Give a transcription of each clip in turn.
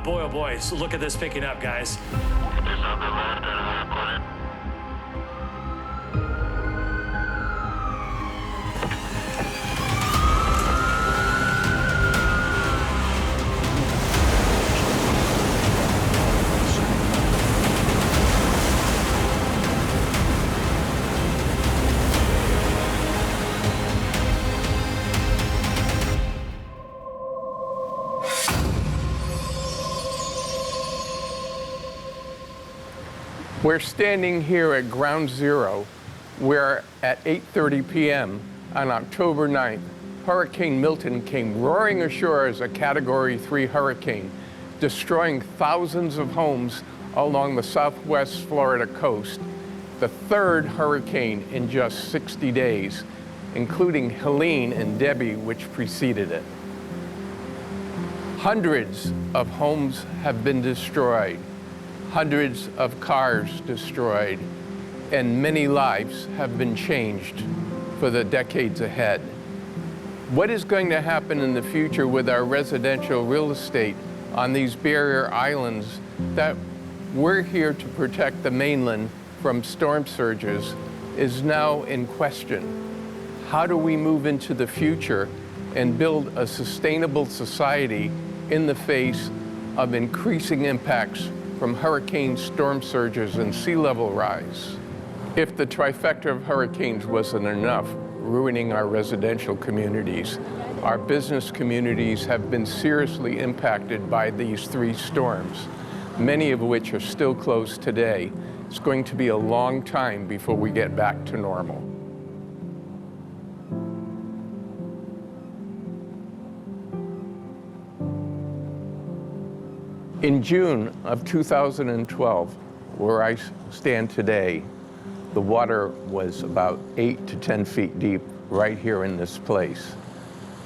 boy, oh boy, so look at this picking up, guys. Just on the left at a high point. We're standing here at Ground Zero, where at 8:30 p.m. on October 9th, Hurricane Milton came roaring ashore as a Category 3 hurricane, destroying thousands of homes along the southwest Florida coast. The third hurricane in just 60 days, including Helene and Debbie, which preceded it. Hundreds of homes have been destroyed. Hundreds of cars destroyed, and many lives have been changed for the decades ahead. What is going to happen in the future with our residential real estate on these barrier islands that we're here to protect the mainland from storm surges is now in question. How do we move into the future and build a sustainable society in the face of increasing impacts from hurricane storm surges and sea level rise? If the trifecta of hurricanes wasn't enough, ruining our residential communities, our business communities have been seriously impacted by these three storms, many of which are still closed today. It's going to be a long time before we get back to normal. In June of 2012, where I stand today, the water was about 8 to 10 feet deep right here in this place.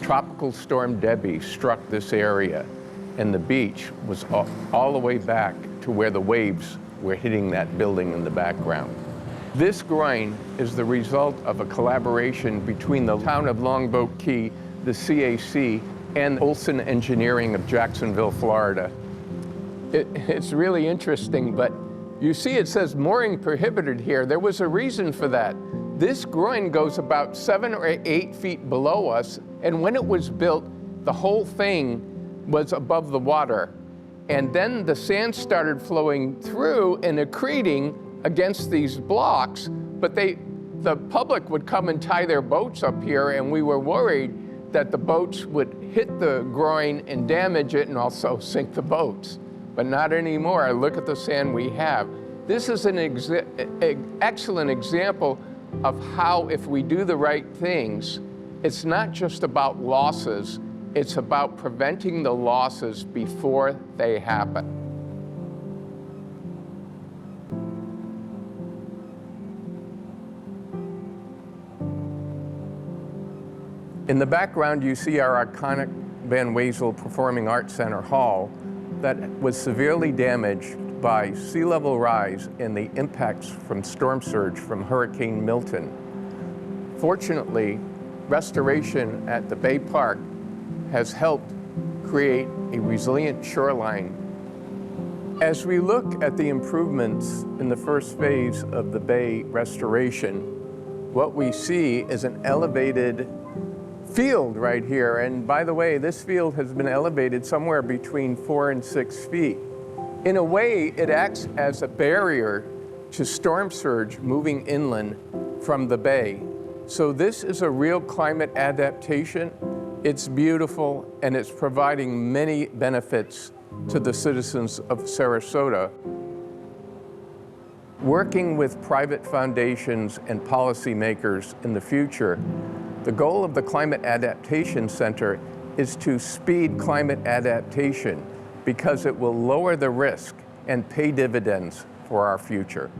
Tropical Storm Debbie struck this area, and the beach was all the way back to where the waves were hitting that building in the background. This groin is the result of a collaboration between the town of Longboat Key, the CAC, and Olson Engineering of Jacksonville, Florida. It's really interesting, but you see it says mooring prohibited here. There was a reason for that. This groin goes about 7 or 8 feet below us, and when it was built, the whole thing was above the water. And then the sand started flowing through and accreting against these blocks, but the public would come and tie their boats up here, and we were worried that the boats would hit the groin and damage it and also sink the boats. But not anymore. Look at the sand we have. This is an excellent example of how, if we do the right things, it's not just about losses, it's about preventing the losses before they happen. In the background, you see our iconic Van Wezel Performing Arts Center Hall that was severely damaged by sea level rise and the impacts from storm surge from Hurricane Milton. Fortunately, restoration at the Bay Park has helped create a resilient shoreline. As we look at the improvements in the first phase of the Bay restoration, what we see is an elevated field right here. And by the way, this field has been elevated somewhere between 4 and 6 feet. In a way, it acts as a barrier to storm surge moving inland from the bay. So this is a real climate adaptation. It's beautiful, and it's providing many benefits to the citizens of Sarasota. Working with private foundations and policymakers in the future, the goal of the Climate Adaptation Center is to speed climate adaptation because it will lower the risk and pay dividends for our future.